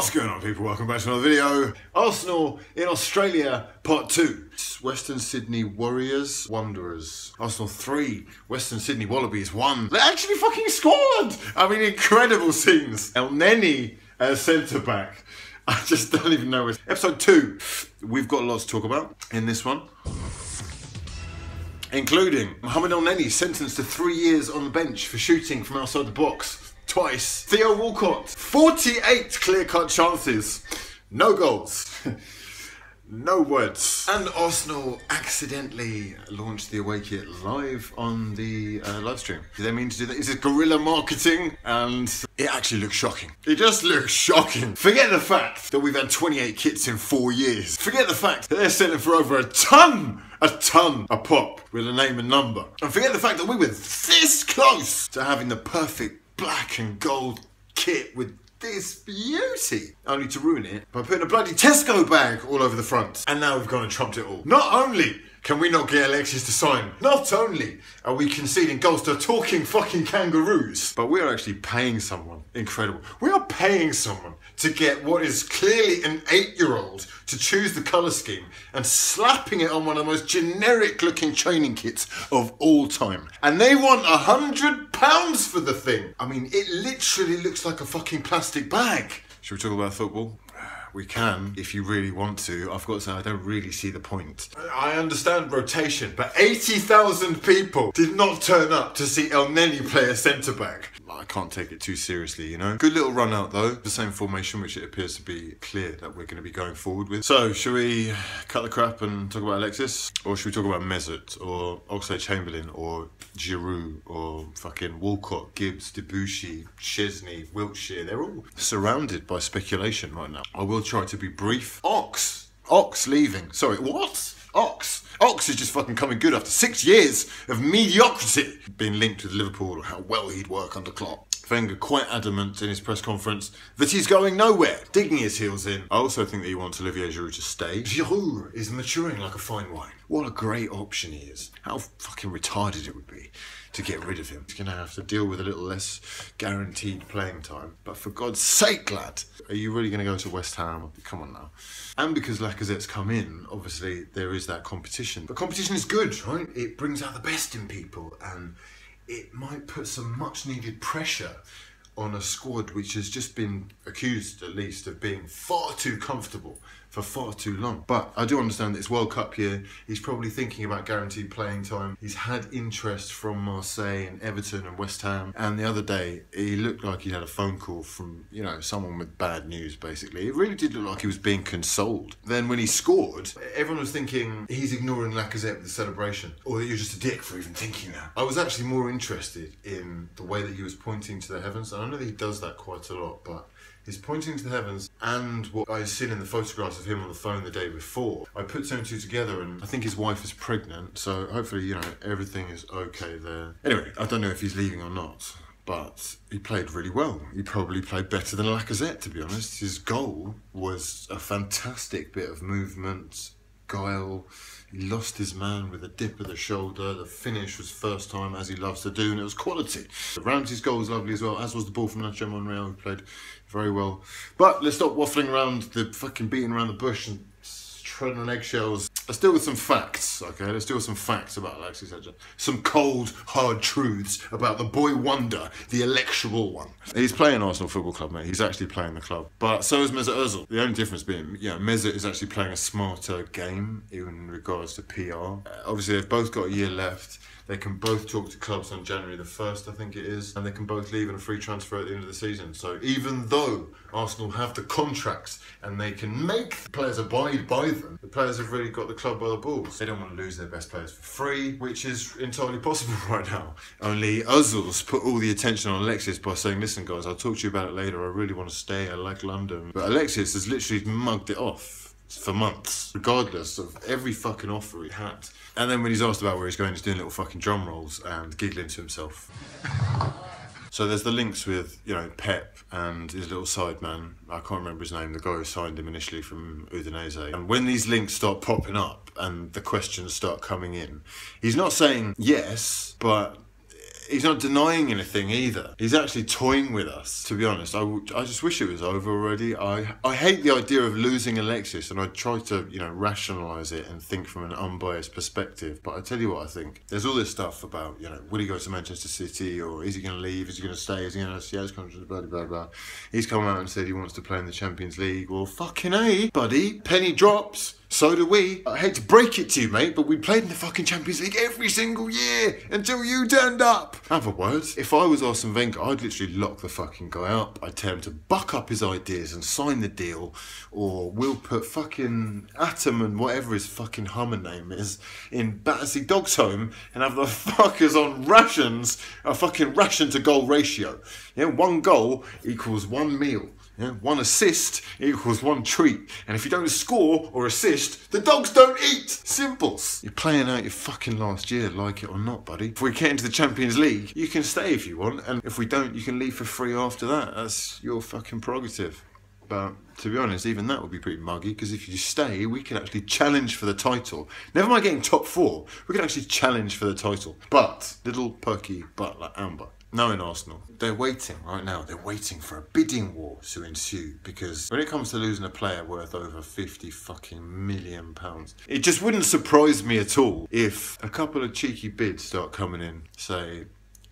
What's going on, people? Welcome back to another video. Arsenal in Australia, part 2. Western Sydney Warriors, Wanderers. Arsenal 3, Western Sydney Wallabies 1. They actually fucking scored! I mean, incredible scenes. El Neni as centre-back. I just don't even know. Episode 2. We've got lots to talk about in this one, including Mohamed El Neni sentenced to 3 years on the bench for shooting from outside the box. Twice. Theo Walcott, 48 clear-cut chances, no goals, no words. And Arsenal accidentally launched the away kit live on the live stream. Do they mean to do that? Is it guerrilla marketing? And it actually looks shocking. It just looks shocking. Forget the fact that we've had 28 kits in 4 years. Forget the fact that they're selling for over a ton a pop with a name and number. And forget the fact that we were this close to having the perfect black and gold kit with this beauty, only to ruin it by putting a bloody Tesco bag all over the front. And now we've gone and trumped it all. Not only can we not get Alexis to sign, not only are we conceding goals to talking fucking kangaroos, but we are actually paying someone incredible. We are paying someone to get what is clearly an 8-year-old to choose the colour scheme and slapping it on one of the most generic looking training kits of all time. And they want £100 for the thing. I mean, it literally looks like a fucking plastic bag. Should we talk about football? We can, if you really want to. I've got to say, I don't really see the point. I understand rotation, but 80,000 people did not turn up to see El Neni play a centre-back. I can't take it too seriously, you know? Good little run out, though. The same formation, which it appears to be clear that we're going to be going forward with. So, should we cut the crap and talk about Alexis? Or should we talk about Mesut, or Oxlade-Chamberlain, or Giroud, or fucking Walcott, Gibbs, Debussy, Chesney, Wiltshire? They're all surrounded by speculation right now. I will try to be brief. Ox leaving. Sorry, what? Ox is just fucking coming good after 6 years of mediocrity. Being linked with Liverpool or how well he'd work under Klopp. Wenger quite adamant in his press conference that he's going nowhere, digging his heels in. I also think that he wants Olivier Giroud to stay. Giroud is maturing like a fine wine. What a great option he is. How fucking retarded it would be to get rid of him. He's going to have to deal with a little less guaranteed playing time. But for God's sake, lad, are you really going to go to West Ham? Come on now. And because Lacazette's come in, obviously there is that competition. But competition is good, right? It brings out the best in people, and it might put some much needed pressure on a squad which has just been accused, at least, of being far too comfortable for far too long. But I do understand that it's World Cup year. He's probably thinking about guaranteed playing time. He's had interest from Marseille and Everton and West Ham. And the other day, he looked like he had a phone call from, you know, someone with bad news, basically. It really did look like he was being consoled. Then when he scored, everyone was thinking he's ignoring Lacazette with the celebration, or that you're just a dick for even thinking that. I was actually more interested in the way that he was pointing to the heavens. And I know that he does that quite a lot, but his pointing to the heavens and what I've seen in the photographs of him on the phone the day before, I put 2 and 2 together, and I think his wife is pregnant, so hopefully, you know, everything is okay there. Anyway, I don't know if he's leaving or not, but he played really well. He probably played better than Lacazette, to be honest. His goal was a fantastic bit of movement, guile. He lost his man with a dip of the shoulder. The finish was first time, as he loves to do, and it was quality. Ramsey's goal was lovely as well, as was the ball from Nacho Monreal, who played very well. But let's stop waffling around the fucking beating around the bush and treading on eggshells. Let's deal with some facts, okay? Let's deal with some facts about Alexis Sanchez. Some cold, hard truths about the boy wonder, the electoral one. He's playing Arsenal Football Club, mate. He's actually playing the club. But so is Mesut Ozil. The only difference being, you know, Mesut is actually playing a smarter game in regards to PR. Obviously, they've both got a year left. They can both talk to clubs on January the 1st, I think it is, and they can both leave in a free transfer at the end of the season. So even though Arsenal have the contracts and they can make the players abide by them, the players have really got the club by the balls. They don't want to lose their best players for free, which is entirely possible right now. Only Ozil's put all the attention on Alexis by saying, listen guys, I'll talk to you about it later, I really want to stay, I like London. But Alexis has literally mugged it off for months, regardless of every fucking offer he had. And then when he's asked about where he's going, he's doing little fucking drum rolls and giggling to himself. So there's the links with, you know, Pep and his little side man. I can't remember his name, the guy who signed him initially from Udinese. And when these links start popping up and the questions start coming in, he's not saying yes, but he's not denying anything either. He's actually toying with us, to be honest. I just wish it was over already. I hate the idea of losing Alexis, and I try to, you know, rationalise it and think from an unbiased perspective. But I tell you what I think. There's all this stuff about, you know, will he go to Manchester City, or is he going to leave? Is he going to stay? Is he going to see his contract? Blah, blah, blah. He's come out and said he wants to play in the Champions League. Well, fucking A, buddy. Penny drops. So do we. I hate to break it to you, mate, but we played in the fucking Champions League every single year until you turned up. In other words, if I was Arsene Wenger, I'd literally lock the fucking guy up. I'd tell him to buck up his ideas and sign the deal, or we'll put fucking Atom and whatever his fucking Hummer name is in Battersea Dogs Home and have the fuckers on rations, a fucking ration to goal ratio. Yeah, 1 goal equals 1 meal. Yeah, 1 assist equals 1 treat. And if you don't score or assist, the dogs don't eat. Simples. You're playing out your fucking last year, like it or not, buddy. If we get into the Champions League, you can stay if you want. And if we don't, you can leave for free after that. That's your fucking prerogative. But to be honest, even that would be pretty muggy, because if you stay, we can actually challenge for the title. Never mind getting top 4, we can actually challenge for the title. But, little perky butler Amber, knowing Arsenal, they're waiting right now. They're waiting for a bidding war to ensue, because when it comes to losing a player worth over 50 fucking million pounds, it just wouldn't surprise me at all if a couple of cheeky bids start coming in, say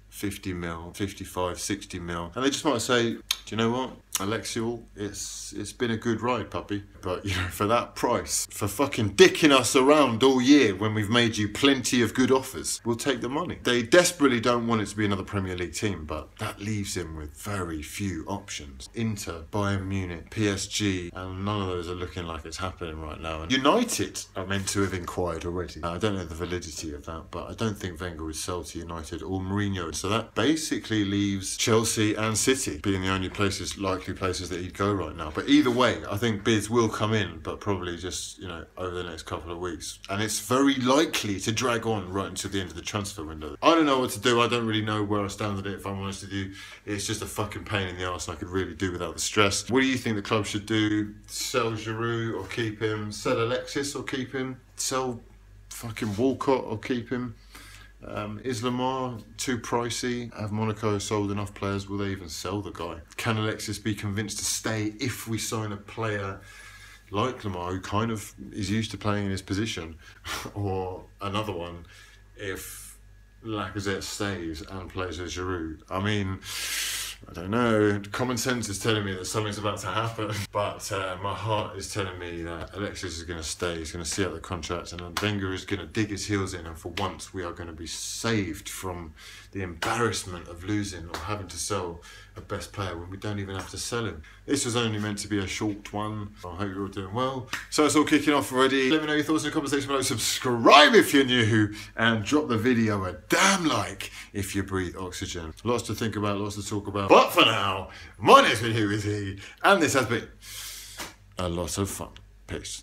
50 mil, 55, 60 mil, and they just might say, do you know what, Alexiel, it's been a good ride, puppy, but you know, for that price, for fucking dicking us around all year when we've made you plenty of good offers, we'll take the money. They desperately don't want it to be another Premier League team, but that leaves him with very few options. Inter, Bayern Munich, PSG, and none of those are looking like it's happening right now. And United are meant to have inquired already. I don't know the validity of that, but I don't think Wenger would sell to United or Mourinho. So that basically leaves Chelsea and City being the only likely places that he'd go right now. But either way, I think bids will come in, but probably just, you know, over the next couple of weeks. And it's very likely to drag on right until the end of the transfer window. I don't know what to do. I don't really know where I stand with it, if I'm honest with you. It's just a fucking pain in the arse, and I could really do without the stress. What do you think the club should do? Sell Giroud or keep him? Sell Alexis or keep him? Sell fucking Walcott or keep him? Is Lamar too pricey? Have Monaco sold enough players? Will they even sell the guy? Can Alexis be convinced to stay if we sign a player like Lamar, who kind of is used to playing in his position? Or another one, if Lacazette stays and plays as Giroud? I mean, I don't know. Common sense is telling me that something's about to happen, but my heart is telling me that Alexis is going to stay. He's going to see out the contract, and Wenger is going to dig his heels in, and for once we are going to be saved from the embarrassment of losing or having to sell a best player when we don't even have to sell him. This was only meant to be a short one. I hope you're all doing well. So it's all kicking off already. Let me know your thoughts in the comment section below. Subscribe if you're new, and drop the video a damn like if you breathe oxygen. Lots to think about, lots to talk about. But for now, my name's been hughwizzy, and this has been a lot of fun. Peace.